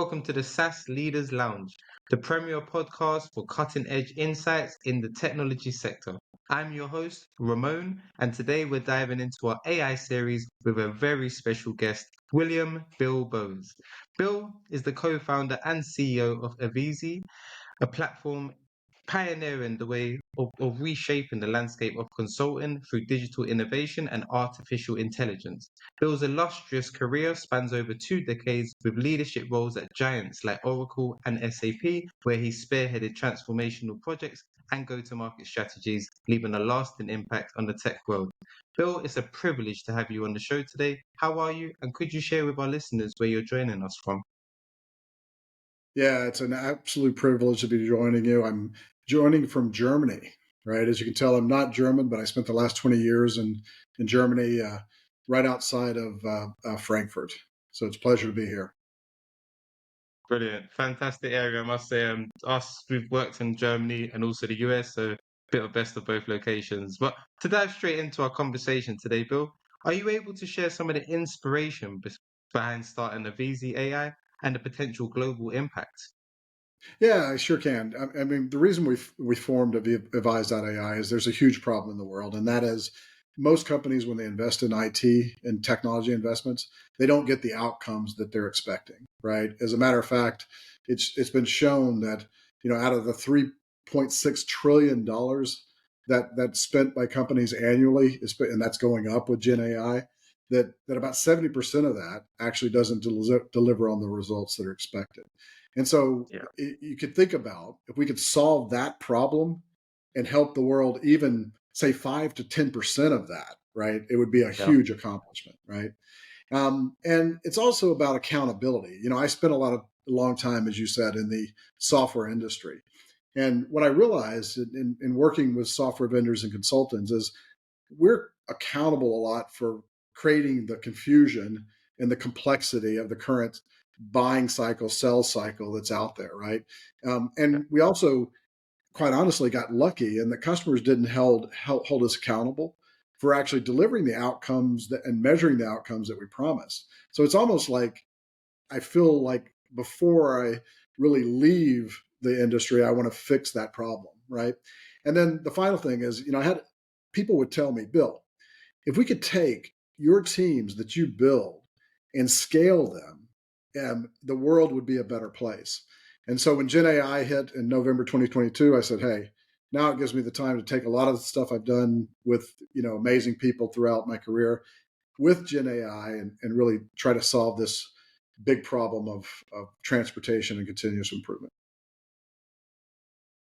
welcome to the SaaS Leaders Lounge, the premier podcast for cutting edge insights in the technology sector. I'm your host, Romone, and today we're diving into our AI series with a very special guest, William Bill Bowes. Bill is the co founder and CEO of Evise, a platform pioneering the way of reshaping the landscape of consulting through digital innovation and artificial intelligence. Bill's illustrious career spans over 2 decades with leadership roles at giants like Oracle and SAP, where he spearheaded transformational projects and go-to-market strategies, leaving a lasting impact on the tech world. Bill, it's a privilege to have you on the show today. How are you? And could you share with our listeners where you're joining us from? Yeah, it's an absolute privilege to be joining you. I'm joining from Germany, right? As you can tell, I'm not German, but I spent the last 20 years in Germany, right outside of Frankfurt. So it's a pleasure to be here. Brilliant. Fantastic area, I must say. We've worked in Germany and also the US, so a bit of best of both locations. But to dive straight into our conversation today, Bill, are you able to share some of the inspiration behind starting the VZ AI and the potential global impact? Yeah, I sure can. I mean, the reason we formed Evise.ai is there's a huge problem in the world, and that is most companies, when they invest in IT and technology investments, they don't get the outcomes that they're expecting, right? As a matter of fact, it's been shown that out of the $3.6 trillion that's spent by companies annually, and that's going up with Gen AI, that about 70% of that actually doesn't deliver on the results that are expected. And so Yeah. you could think about if we could solve that problem and help the world even say 5 to 10% of that, right? It would be a Yeah. huge accomplishment, right? And it's also about accountability. I spent a long time, as you said, in the software industry. And what I realized in working with software vendors and consultants is we're accountable a lot for creating the confusion and the complexity of the current buying cycle, sales cycle that's out there, right? And we also, quite honestly, got lucky, and the customers didn't hold us accountable for actually delivering the outcomes and measuring the outcomes that we promised. So it's almost like I feel like before I really leave the industry, I want to fix that problem, right? And then the final thing is, I had people would tell me, Bill, if we could take your teams that you build and scale them, the world would be a better place. And so when Gen AI hit in November 2022, I said, hey, now it gives me the time to take a lot of the stuff I've done with amazing people throughout my career with Gen AI and really try to solve this big problem of transportation and continuous improvement.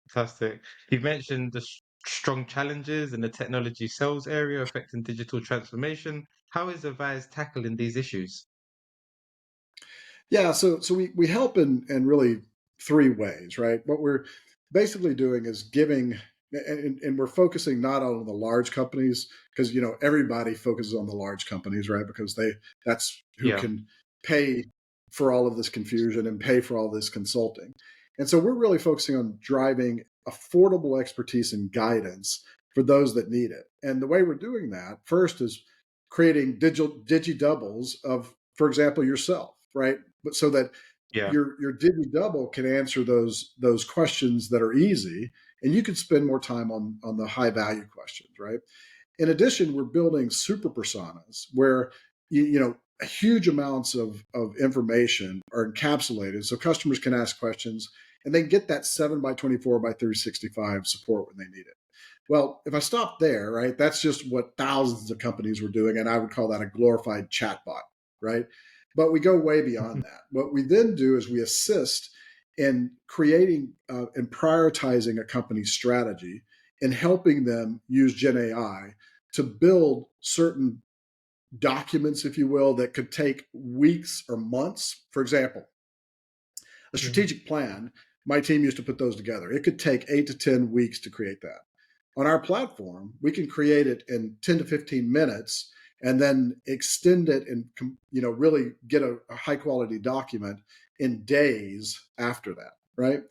Fantastic. You've mentioned the strong challenges in the technology sales area affecting digital transformation. How is Avise tackling these issues? Yeah, so we help in really three ways, right? What we're basically doing is giving, and we're focusing not on the large companies because everybody focuses on the large companies, right? Because that's who Yeah. can pay for all of this confusion and pay for all this consulting. And so we're really focusing on driving affordable expertise and guidance for those that need it. And the way we're doing that first is creating digi doubles of, for example, yourself, right? But so that Yeah. your digi double can answer those questions that are easy, and you can spend more time on the high value questions, right? In addition, we're building super personas where huge amounts of information are encapsulated, so customers can ask questions and they get that 7x24 by 365 support when they need it. Well, if I stop there, right, that's just what thousands of companies were doing, and I would call that a glorified chatbot, right? But we go way beyond that. What we then do is we assist in creating and prioritizing a company's strategy and helping them use Gen AI to build certain documents, if you will, that could take weeks or months. For example, a strategic plan, my team used to put those together. It could take 8 to 10 weeks to create that. On our platform, we can create it in 10 to 15 minutes and then extend it and really get a high quality document in days after that, right?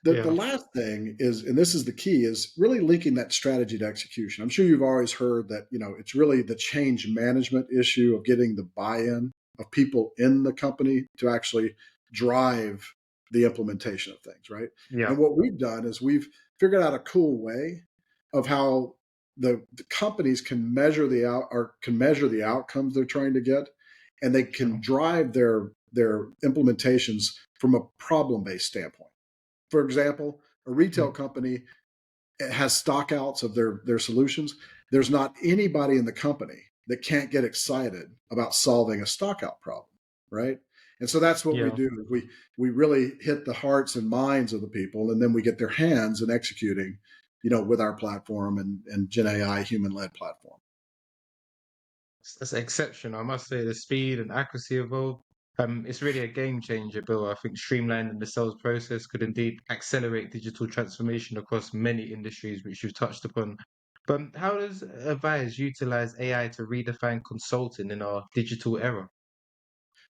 The last thing is, and this is the key, is really linking that strategy to execution. I'm sure you've always heard that, it's really the change management issue of getting the buy-in of people in the company to actually drive the implementation of things, right? Yeah. And what we've done is we've figured out a cool way of how the companies can measure the outcomes they're trying to get, and they can Mm. drive their implementations from a problem based standpoint. For example, a retail Mm. company has stockouts of their solutions. There's not anybody in the company that can't get excited about solving a stockout problem, right? And so that's what we Yeah. do. We really hit the hearts and minds of the people, and then we get their hands in executing, with our platform and Gen AI human led platform. That's exceptional. I must say the speed and accuracy involved. It's really a game changer, Bill. I think streamlining the sales process could indeed accelerate digital transformation across many industries, which you've touched upon. But how does Avise utilize AI to redefine consulting in our digital era?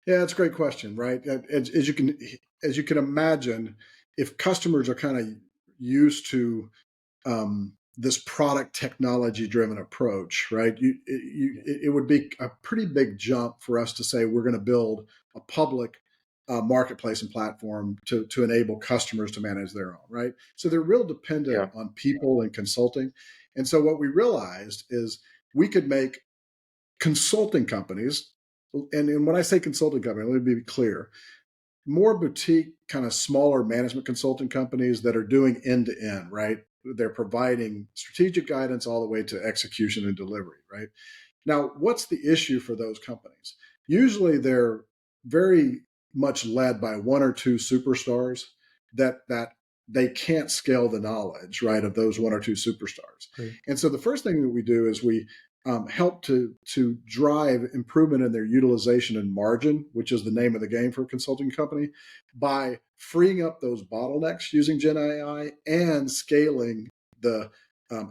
Yeah, that's a great question, right? As you can imagine, if customers are kind of used to this product technology driven approach, right? It would be a pretty big jump for us to say we're going to build a public marketplace and platform to enable customers to manage their own, right? So they're real dependent Yeah. on people and consulting. And so what we realized is we could make consulting companies, and when I say consulting company, let me be clear, more boutique, kind of smaller management consulting companies that are doing end to end, right? They're providing strategic guidance all the way to execution and delivery, right? Now, what's the issue for those companies? Usually they're very much led by one or two superstars that they can't scale the knowledge, right, of those one or two superstars. Great. And so the first thing that we do is we help to drive improvement in their utilization and margin, which is the name of the game for a consulting company, by freeing up those bottlenecks using Gen AI and scaling the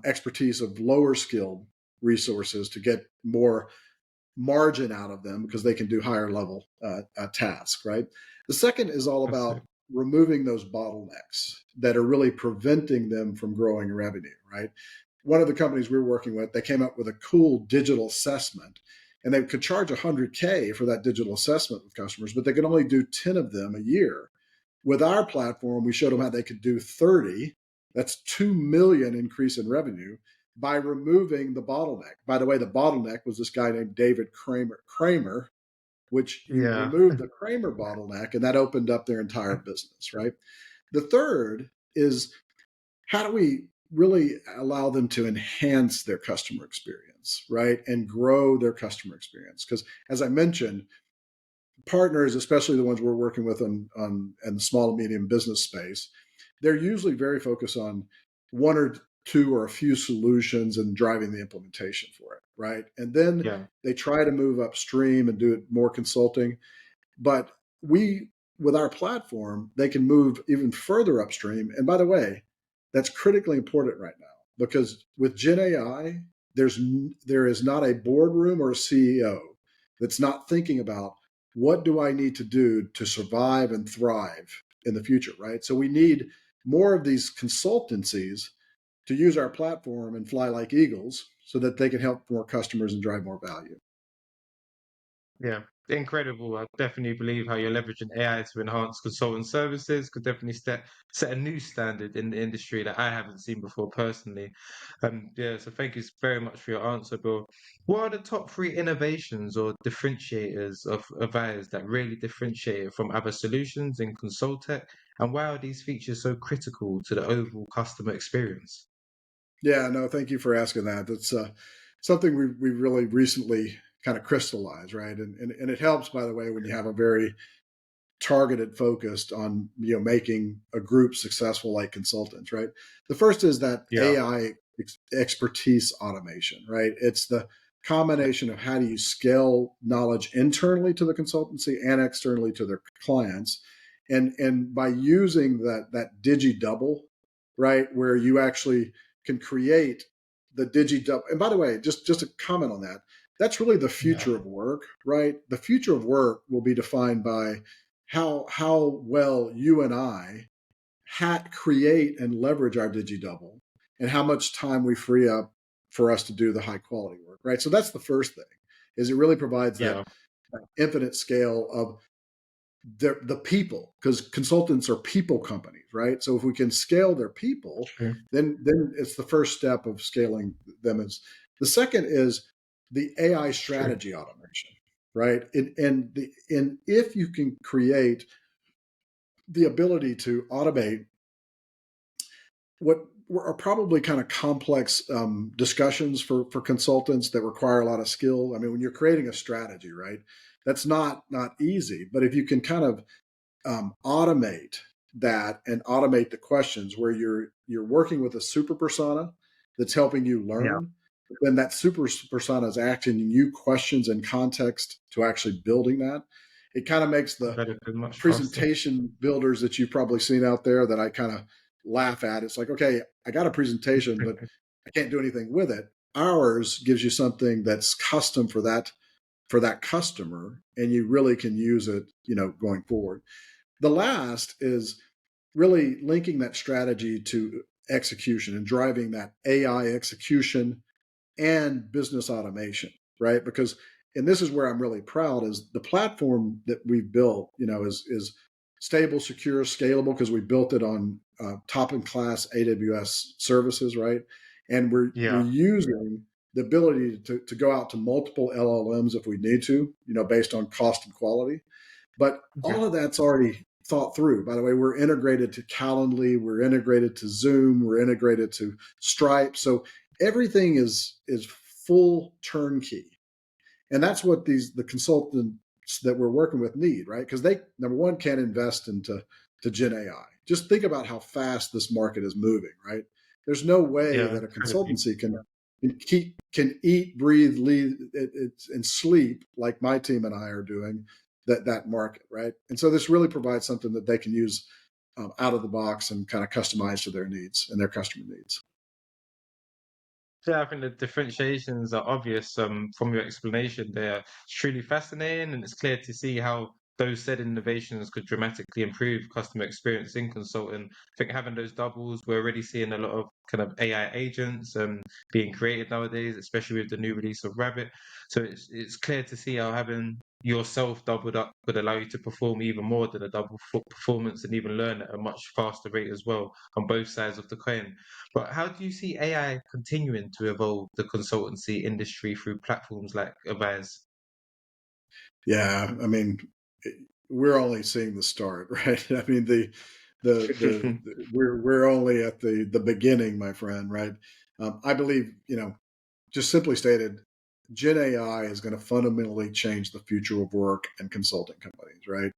expertise of lower skilled resources to get more margin out of them because they can do higher level tasks, right? The second is all That's it. about removing those bottlenecks that are really preventing them from growing revenue, right? One of the companies we were working with, they came up with a cool digital assessment, and they could charge 100K for that digital assessment with customers, but they could only do 10 of them a year. With our platform, we showed them how they could do 30. That's 2 million increase in revenue by removing the bottleneck. By the way, the bottleneck was this guy named David Kramer, which you Yeah. removed the Kramer bottleneck, and that opened up their entire business, right? The third is how do we really allow them to enhance their customer experience, right? And grow their customer experience. Because as I mentioned, partners, especially the ones we're working with on in the small and medium business space, they're usually very focused on one or two or a few solutions and driving the implementation for it, right? And then Yeah. they try to move upstream and do it more consulting. But we, with our platform, they can move even further upstream. And by the way, that's critically important right now because with Gen AI, there is not a boardroom or a CEO that's not thinking about what do I need to do to survive and thrive in the future, right? So we need more of these consultancies to use our platform and fly like eagles so that they can help more customers and drive more value. Yeah, incredible. I definitely believe how you're leveraging AI to enhance consultant services could definitely set a new standard in the industry that I haven't seen before personally. Yeah, so thank you very much for your answer, Bill. What are the top three innovations or differentiators of ours that really differentiate it from other solutions in Consultech? And why are these features so critical to the overall customer experience? Yeah, no, thank you for asking that. That's something we really recently kind of crystallized, right? And it helps, by the way, when you have a very targeted focused on making a group successful like consultants, right? The first is that Yeah, AI expertise automation, right? It's the combination of how do you scale knowledge internally to the consultancy and externally to their clients, and by using that digi double, right, where you actually can create the digi double. And by the way, just a comment on that. That's really the yeah, future of work, right? The future of work will be defined by how well you and I create and leverage our DigiDouble and how much time we free up for us to do the high quality work, right? So that's the first thing is it really provides yeah, that infinite scale of the people, because consultants are people companies, right? So if we can scale their people, True. then it's the first step of scaling them. Is the second is the AI True. strategy automation, right? And if you can create the ability to automate what are probably kind of complex discussions for consultants that require a lot of skill. I mean, when you're creating a strategy, right, that's not easy. But if you can kind of automate that and automate the questions where you're working with a super persona that's helping you Yeah. learn, then that super persona is asking you questions and context to actually building that. It kind of makes the Develop it much faster. presentation builders that you've probably seen out there that I kind of laugh at. It's like, okay, I got a presentation, but I can't do anything with it. Ours gives you something that's custom for that customer, and you really can use it, going forward. The last is really linking that strategy to execution and driving that AI execution and business automation, right? Because, and this is where I'm really proud, is the platform that we've built, is stable, secure, scalable, because we built it on top in class AWS services, right? And we're Yeah. using the ability to go out to multiple LLMs if we need to, based on cost and quality. But Okay. all of that's already thought through. By the way, we're integrated to Calendly, we're integrated to Zoom, we're integrated to Stripe. So everything is full turnkey. And that's what the consultants that we're working with need, right? Because they, number one, can't invest into Gen AI. Just think about how fast this market is moving, right? There's no way Yeah. that a Incredibly. consultancy can eat, breathe, lead, and sleep like my team and I are doing that market, right? And so this really provides something that they can use out of the box and kind of customize to their needs and their customer needs. Yeah, I think the differentiations are obvious from your explanation there. It's truly fascinating, and it's clear to see how those said innovations could dramatically improve customer experience in consulting. I think having those doubles, we're already seeing a lot of kind of AI agents being created nowadays, especially with the new release of Rabbit. So it's clear to see how having yourself doubled up could allow you to perform even more than a performance and even learn at a much faster rate as well on both sides of the coin. But how do you see AI continuing to evolve the consultancy industry through platforms like Evise? Yeah, I mean, we're only seeing the start, right? I mean, we're only at the beginning, my friend, right? I believe, just simply stated, Gen AI is going to fundamentally change the future of work and consulting companies, right?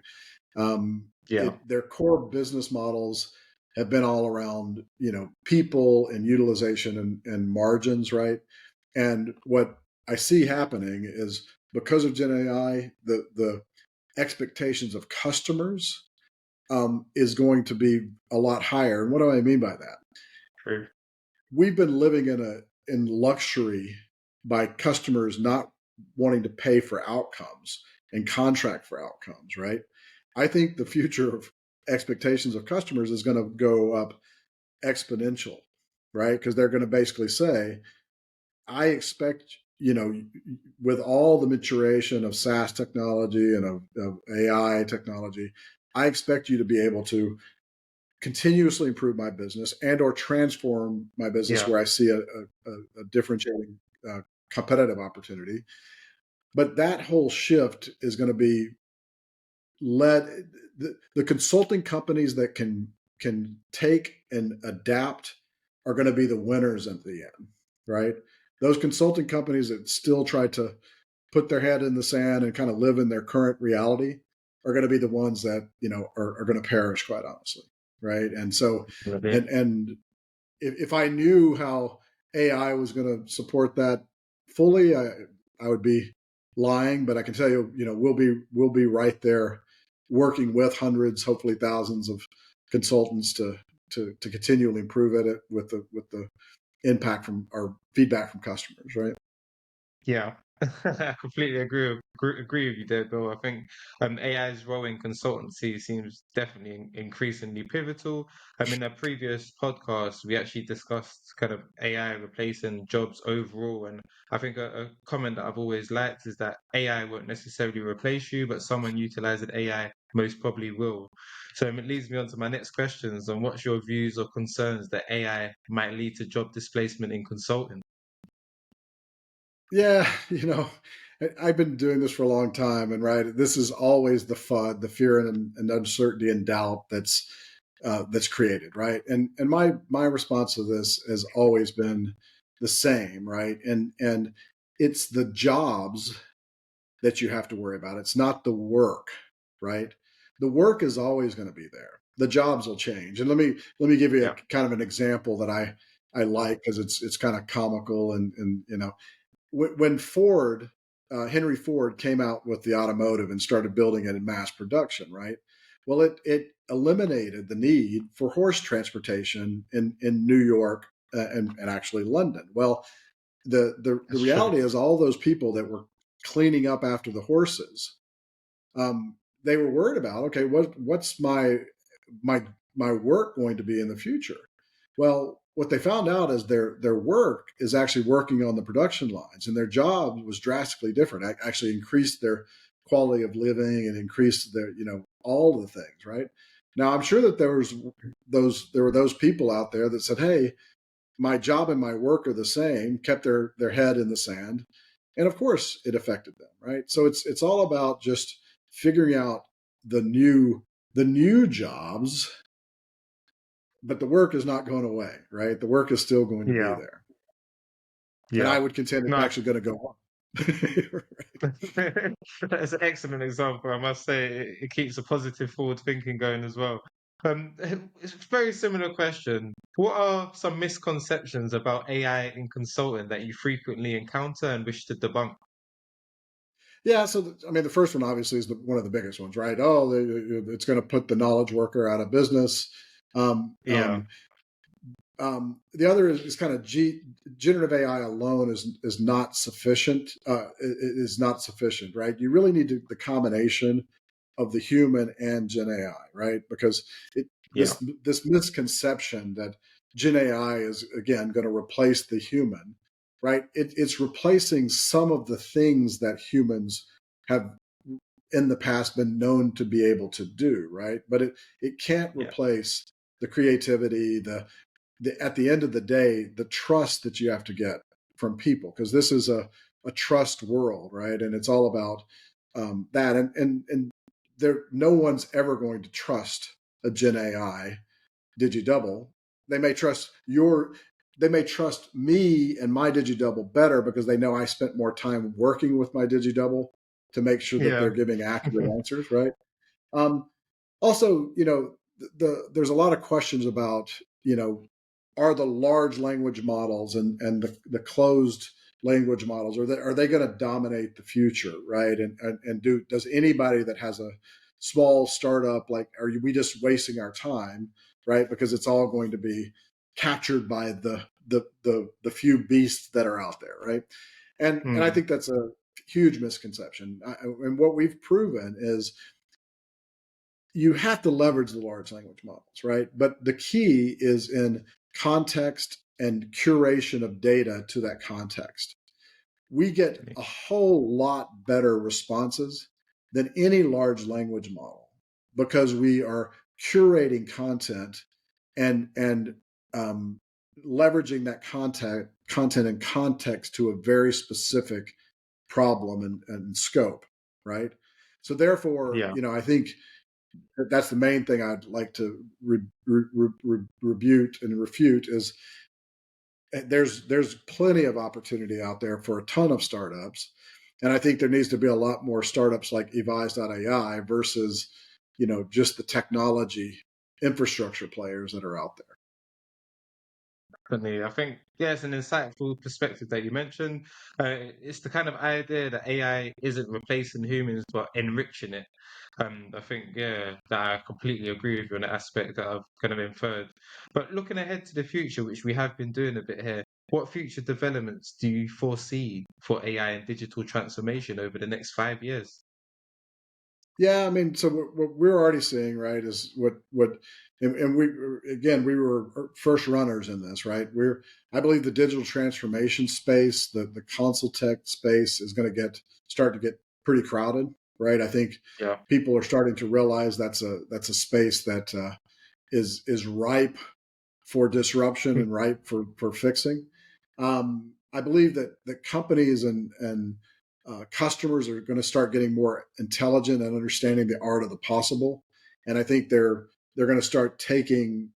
Yeah, Their core business models have been all around, people and utilization and margins, right? And what I see happening is because of Gen AI, the expectations of customers is going to be a lot higher. And what do I mean by that? true. We've been living in luxury by customers not wanting to pay for outcomes and contract for outcomes, right? I think the future of expectations of customers is going to go up exponential, right? Because they're going to basically say, I expect, with all the maturation of SaaS technology and of AI technology, I expect you to be able to continuously improve my business and or transform my business Yeah, where I see a differentiating competitive opportunity. But that whole shift is going to be led. The consulting companies that can take and adapt are going to be the winners at the end, right? Those consulting companies that still try to put their head in the sand and kind of live in their current reality are going to be the ones that are going to perish, quite honestly, right? And so, definitely. and if I knew how AI was going to support that fully, I would be lying. But I can tell you, we'll be right there, working with hundreds, hopefully thousands of consultants to continually improve it with the impact from our feedback from customers, right? Yeah. I completely agree with you there, Bill. I think AI's role in consultancy seems definitely increasingly pivotal. In a previous podcast, we actually discussed kind of AI replacing jobs overall, and I think a comment that I've always liked is that AI won't necessarily replace you, but someone utilizing AI most probably will. So it leads me on to my next questions on what's your views or concerns that AI might lead to job displacement in consulting? Yeah, I've been doing this for a long time, and right, this is always the FUD, the fear and uncertainty and doubt that's created, right? And my response to this has always been the same, right? And it's the jobs that you have to worry about. It's not the work, right? The work is always going to be there. The jobs will change. And let me give you a Yeah, kind of an example that I like because it's kind of comical and when Ford, Henry Ford came out with the automotive and started building it in mass production, right? Well, it eliminated the need for horse transportation in New York and actually London. Well, the that's true. reality is all those people that were cleaning up after the horses, they were worried about, okay, what's my my work going to be in the future? Well, what they found out is their work is actually working on the production lines, and their job was drastically different. Actually, increased their quality of living and increased their all of the things. Right now, I'm sure that there were those people out there that said, "Hey, my job and my work are the same," kept their head in the sand, and of course, it affected them. Right, so it's all about just figuring out the new jobs, but the work is not going away, right? The work is still going to be Yeah, there. And I yeah. would contend it's No, actually going to go on. that's an excellent example. I must say it keeps a positive forward thinking going as well. It's a very similar question. What are some misconceptions about AI in consulting that you frequently encounter and wish to debunk? Yeah, so I mean, the first one obviously is one of the biggest ones, right? Oh, it's going to put the knowledge worker out of business. Um, Yeah, um, the other is kind of generative AI alone is not sufficient. Is not sufficient, right? You really need the combination of the human and Gen AI, right? Because it yeah, this misconception that Gen AI is again going to replace the human, right? It's replacing some of the things that humans have in the past been known to be able to do, right? But it can't yeah, replace the creativity, at the end of the day, the trust that you have to get from people, because this is a trust world, right? And it's all about that. And there, no one's ever going to trust a Gen AI DigiDouble. They may trust your, they may trust me and my DigiDouble better because they know I spent more time working with my DigiDouble to make sure that they're yeah, giving accurate answers, right? Um, Also, there's a lot of questions about, are the large language models and the closed language models, are they going to dominate the future, right? And does anybody that has a small startup, like, we just wasting our time, right? Because it's all going to be captured by the few beasts that are out there, right? And I mm, think that's a huge misconception. And what we've proven is you have to leverage the large language models, right? But the key is in context and curation of data to that context. We get a whole lot better responses than any large language model because we are curating content and um, leveraging that content and context to a very specific problem and scope, right? So therefore, yeah, I think that's the main thing I'd like to rebuke and refute is there's plenty of opportunity out there for a ton of startups, and I think there needs to be a lot more startups like Evise.ai versus just the technology infrastructure players that are out there. definitely. I think, yeah, it's an insightful perspective that you mentioned. It's the kind of idea that AI isn't replacing humans but enriching it. I think, yeah, that I completely agree with you on the aspect that I've kind of inferred. But looking ahead to the future, which we have been doing a bit here, What future developments do you foresee for AI and digital transformation over the next 5 years? Yeah, I mean, so what we're already seeing, right, is and we again we were first runners in this, right? I believe the digital transformation space, the console tech space, is going to start to get pretty crowded, right? I think Yeah. people are starting to realize that's a space that is ripe for disruption and ripe for fixing. I believe that companies and customers are going to start getting more intelligent and understanding the art of the possible, and I think they're going to start taking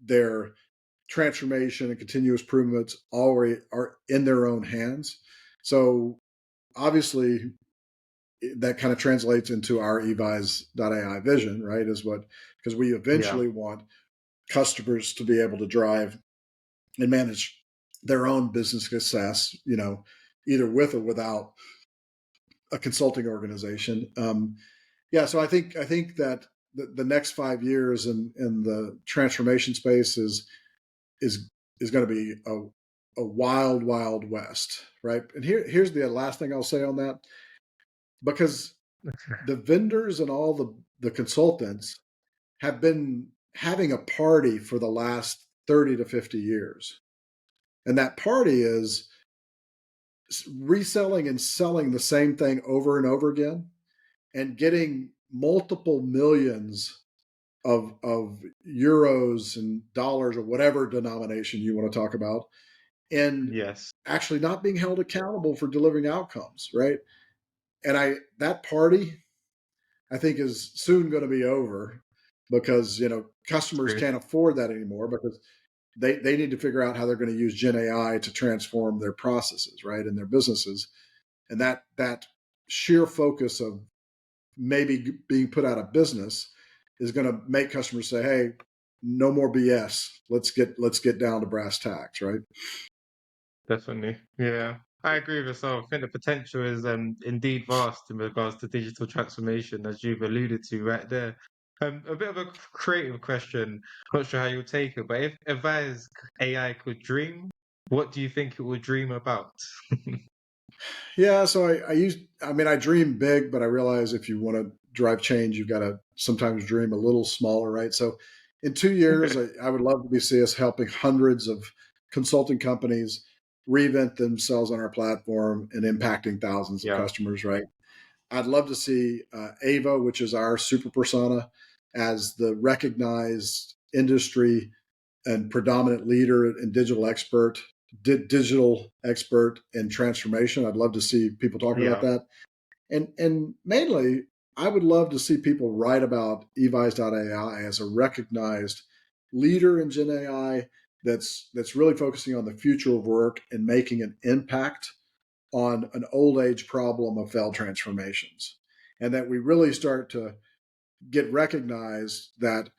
their transformation and continuous improvements already are in their own hands. So obviously that kind of translates into our Evise.ai vision, right? Is what because we Yeah. eventually want customers to be able to drive and manage their own business success, either with or without a consulting organization. Yeah, so I think that the next 5 years in the transformation space is is going to be a wild west, right? And here's the last thing I'll say on that, because the vendors and all the consultants have been having a party for the last 30 to 50 years. And that party is reselling and selling the same thing over and over again and getting multiple millions of euros and dollars or whatever denomination you want to talk about, and Yes. actually not being held accountable for delivering outcomes, right? And that party I think is soon going to be over, because customers True. can't afford that anymore, because they need to figure out how they're going to use Gen AI to transform their processes, right, and their businesses. And that sheer focus of maybe being put out of business is going to make customers say, "Hey, no more BS. Let's get down to brass tacks," right? Definitely. Yeah. I agree with yourself. I think the potential is indeed vast in regards to digital transformation, as you've alluded to right there. A bit of a creative question. Not sure how you'll take it, but if Avise AI could dream, what do you think it would dream about? Yeah. So I dream big, but I realize if you want to drive change, you've got to sometimes dream a little smaller, right? So in 2 years, I would love to see us helping hundreds of consulting companies reinvent themselves on our platform and impacting thousands of Yeah. customers, right? I'd love to see Ava, which is our super persona, as the recognized industry and predominant leader and digital expert in transformation. I'd love to see people talking about Yeah. that. And mainly, I would love to see people write about Evise.ai as a recognized leader in Gen AI that's really focusing on the future of work and making an impact on an old age problem of failed transformations. And that we really start to get recognized that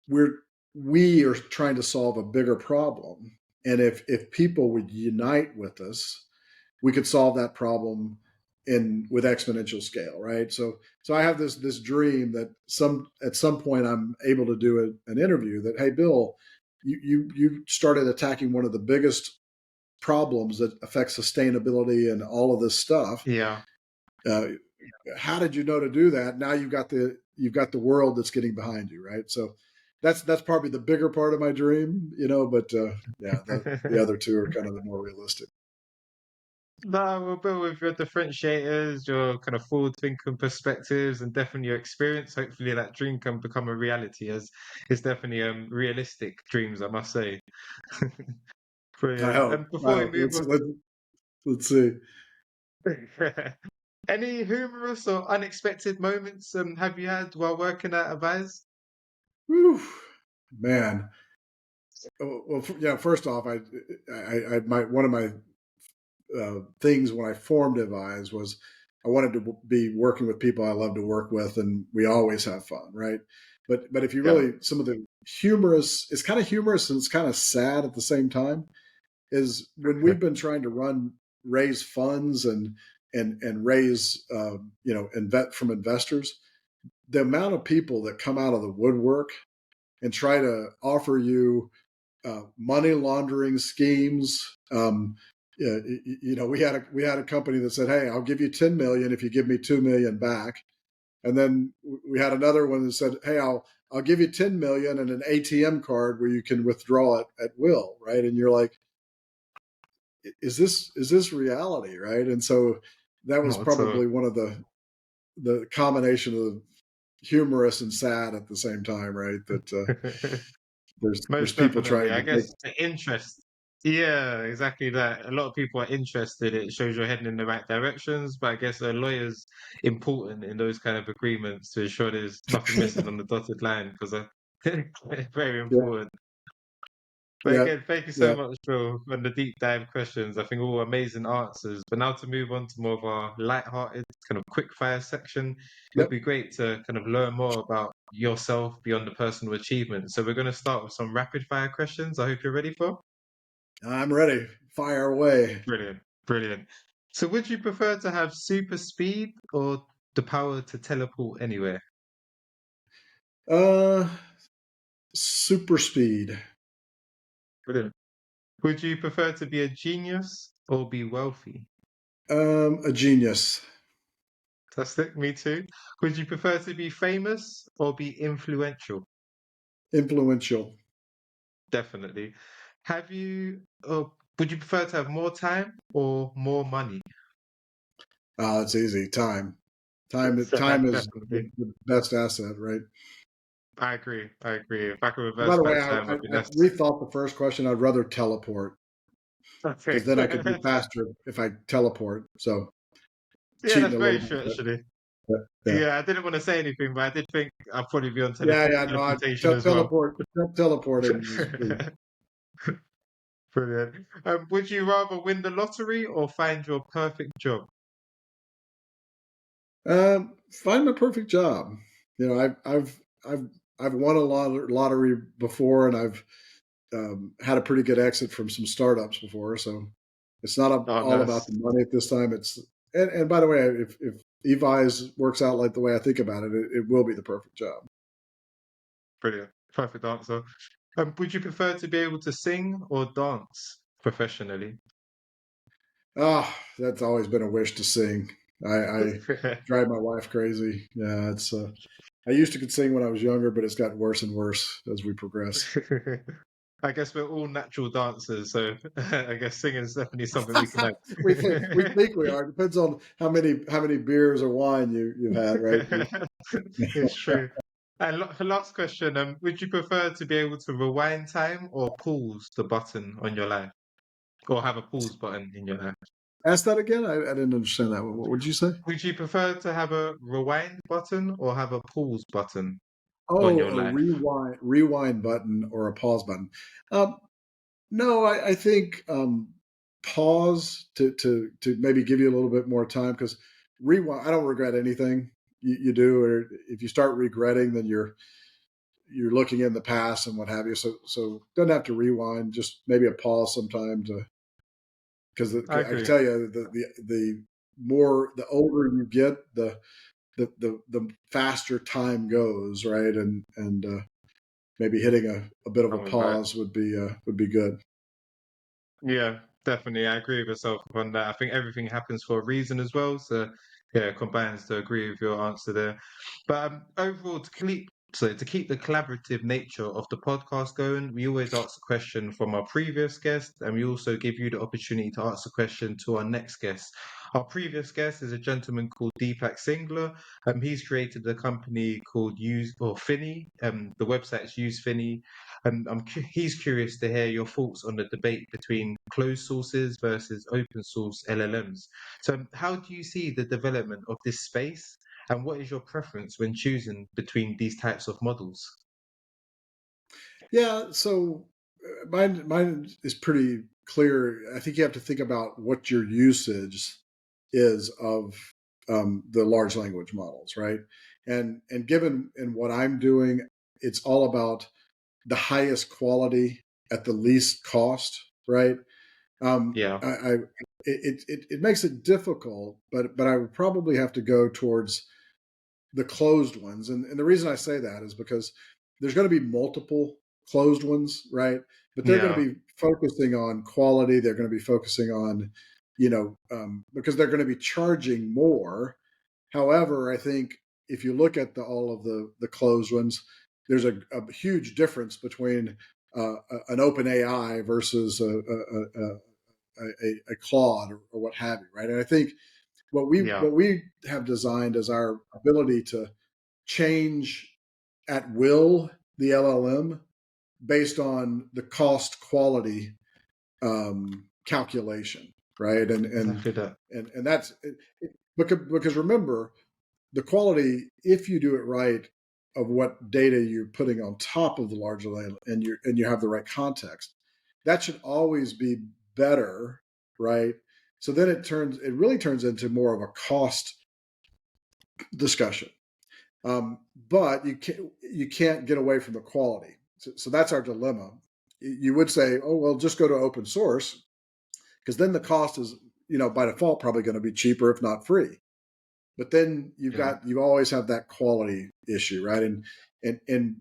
we are trying to solve a bigger problem. And if people would unite with us, we could solve that problem in with exponential scale, right? So I have this dream that at some point I'm able to do an interview that, hey Bill, you started attacking one of the biggest problems that affects sustainability and all of this stuff. Yeah. Uh, how did you know to do that? Now you've got the world that's getting behind you, right? So that's probably the bigger part of my dream, But yeah, the other two are kind of the more realistic. No, but with your differentiators, your kind of forward-thinking perspectives, and definitely your experience, hopefully that dream can become a reality. As it's definitely realistic dreams, I must say. I Brilliant. hope. And I before we hope. move on, Let's see. any humorous or unexpected moments have you had while working at Avise? Whew, man. Well, yeah. First off, one of my things when I formed Devise was I wanted to be working with people I love to work with, and we always have fun, right? But if you Yeah. really some of the humorous, it's kind of humorous and it's kind of sad at the same time. Is when we've been trying to raise funds and raise from investors, the amount of people that come out of the woodwork and try to offer you money laundering schemes. We had a company that said, "Hey, I'll give you 10 million if you give me 2 million back." And then we had another one that said, "Hey, I'll give you 10 million and an ATM card where you can withdraw it at will," right? And you're like, is this reality, right? And so that was Not at all. probably one of the combination of humorous and sad at the same time, right? That there's Most people definitely. trying I to take. guess the interest. Yeah, exactly that. A lot of people are interested. It shows you're heading in the right directions, but I guess a lawyer's important in those kind of agreements to ensure there's nothing missing on the dotted line because it's very Yeah, important. But yeah, again, thank you so yeah, much, Phil, on the deep dive questions. I think all amazing answers. But now to move on to more of our light-hearted, kind of quick fire section, it would yep. be great to kind of learn more about yourself beyond the personal achievement. So we're going to start with some rapid fire questions. I hope you're ready for. I'm ready. Fire away. Brilliant, brilliant. So would you prefer to have super speed or the power to teleport anywhere? Uh, Super speed. Brilliant. Would you prefer to be a genius or be wealthy? A genius. Fantastic, me too. Would you prefer to be famous or be influential? Influential. Definitely. Have you, or would you prefer to have more time or more money? It's easy. Time is Definitely. the best asset, right? I agree. I agree. If I could By reverse the way, back time, I think I that's rethought the first question. I'd rather teleport because okay. then I could be faster if I teleport. So Yeah, cheating that's a very little true, bit. actually. But yeah. Yeah, I didn't want to say anything, but I did think I'd probably be on Yeah. No, teleportation as well. teleporting is. Brilliant. Would you rather win the lottery or find your perfect job? Find my perfect job. I've I've won a lottery before, and I've had a pretty good exit from some startups before. So it's not Oh, all about nice. the money at this time. And by the way, if Evise works out like the way I think about it, it will be the perfect job. Brilliant. Perfect answer. Would you prefer to be able to sing or dance professionally? That's always been a wish to sing. I drive my wife crazy. Yeah, it's. I used to could sing when I was younger, but it's gotten worse and worse as we progress. I guess we're all natural dancers, so I guess singing is definitely something we can We add. think we are. Depends on how many beers or wine you've had, right? It's true. And last question, would you prefer to be able to rewind time or pause the button on your life? Or have a pause button in your life? Ask that again. I didn't understand that. What would you say? Would you prefer to have a rewind button or have a pause button on Oh, your a life? rewind button or a pause button. Um, no, I think pause to maybe give you a little bit more time because rewind. I don't regret anything you do, or if you start regretting, then you're looking in the past and what have you. So doesn't have to rewind. Just maybe a pause sometime to because I I can agree. tell you the older you get, the faster time goes, right? And maybe hitting a bit of a I'm with that. pause would be good. Yeah, definitely. I agree with yourself on that. I think everything happens for a reason as well. So, yeah, it combines to agree with your answer there. But overall, to keep the collaborative nature of the podcast going, we always ask a question from our previous guest, and we also give you the opportunity to ask a question to our next guest. Our previous guest is a gentleman called Deepak Singla. He's created a company called Use or Finny. The website's Use Finny. He's curious to hear your thoughts on the debate between closed sources versus open source LLMs. So, how do you see the development of this space, and what is your preference when choosing between these types of models? Yeah. So mine is pretty clear. I think you have to think about what your usage is of the large language models, right? And given in what I'm doing, it's all about the highest quality at the least cost, right? Yeah, It makes it difficult, but I would probably have to go towards the closed ones, and the reason I say that is because there's going to be multiple closed ones, right? But they're going Yeah, to be focusing on quality. They're going to be focusing on, because they're going to be charging more. However, I think if you look at all of the closed ones, there's a huge difference between an open AI versus a Claude or what have you, right? And I think yeah, what we have designed is our ability to change at will the LLM based on the cost quality calculation, right? exactly that. And that's because remember, the quality, if you do it right, of what data you're putting on top of the large language and you have the right context, that should always be better, right? So then it really turns into more of a cost discussion. But you can't get away from the quality. So that's our dilemma. You would say, oh well, just go to open source, because then the cost is, by default probably going to be cheaper if not free. But then Yeah, you always have that quality issue, right? And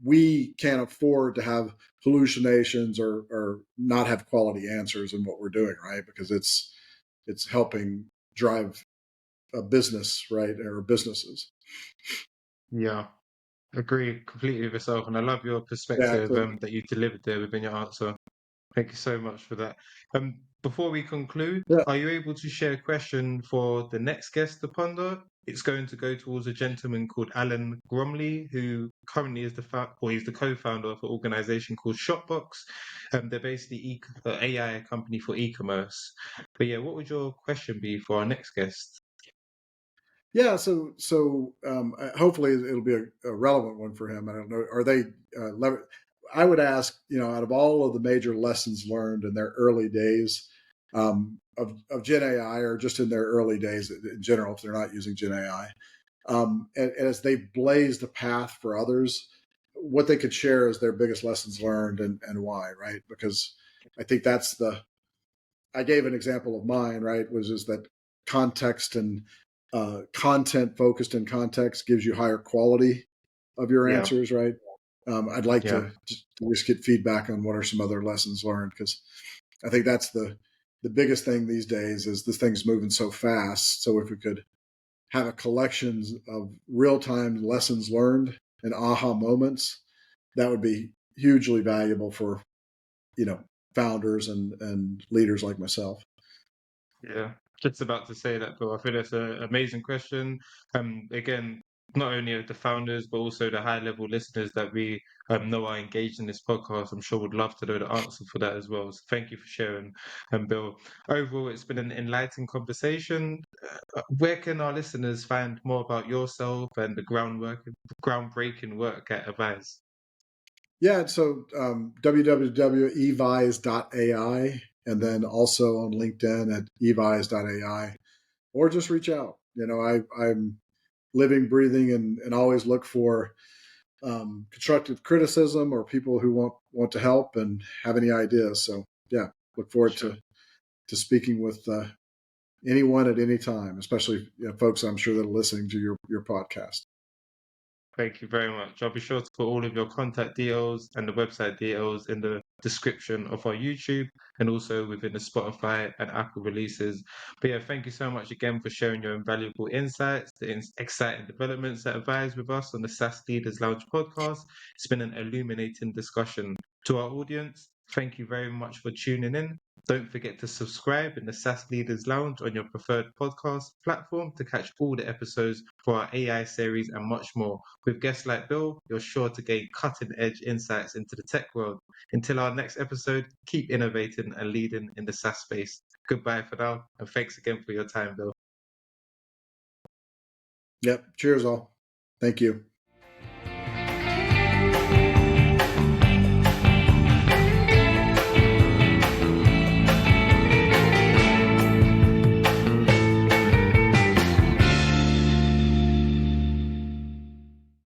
we can't afford to have hallucinations or not have quality answers in what we're doing, right? Because it's helping drive a business, right, or businesses. yeah. Agree completely with yourself, and I love your Yeah. perspective So that you delivered there within your answer. Thank you so much for that. Before we conclude, yeah, are you able to share a question for the next guest to ponder? It's going to go towards a gentleman called Alan Gromley, who currently is he's the co-founder of an organization called Shopbox. They're basically AI company for e-commerce. But yeah, what would your question be for our next guest? yeah. So hopefully it'll be a relevant one for him. I don't know. Are they? I would ask, out of all of the major lessons learned in their early days of Gen AI, or just in their early days in general, if they're not using Gen AI, and as they blaze the path for others, what they could share is their biggest lessons learned and why, right? Because I think I gave an example of mine, right? Was is that context and content focused in context gives you higher quality of your Yeah, answers, right? I'd like yeah, to just get feedback on what are some other lessons learned, because I think that's the biggest thing these days is this thing's moving so fast. So if we could have a collection of real time lessons learned and aha moments, that would be hugely valuable for you know founders and leaders like myself. yeah. Just about to say that, Bill. I think that's an amazing question. Again, not only of the founders, but also the high-level listeners that we know are engaged in this podcast. I'm sure would love to know the answer for that as well. So thank you for sharing, Bill. Overall, it's been an enlightening conversation. Where can our listeners find more about yourself and the groundbreaking work at Evise? Yeah, so www.evise.ai, and then also on LinkedIn at evise.ai, or just reach out. I'm living, breathing, and always look for constructive criticism or people who want to help and have any ideas. So yeah, look forward Sure. to speaking with anyone at any time, especially folks I'm sure that are listening to your podcast. Thank you very much. I'll be sure to put all of your contact details and the website details in the description of our YouTube and also within the Spotify and Apple releases. But yeah, thank you so much again for sharing your invaluable insights, the exciting developments that advise with us on the SaaS Leaders Lounge podcast. It's been an illuminating discussion. To our audience, thank you very much for tuning in. Don't forget to subscribe in the SaaS Leaders Lounge on your preferred podcast platform to catch all the episodes for our AI series and much more. With guests like Bill, you're sure to gain cutting edge insights into the tech world. Until our next episode, keep innovating and leading in the SaaS space. Goodbye for now, and thanks again for your time, Bill. Yep. Cheers, all. Thank you.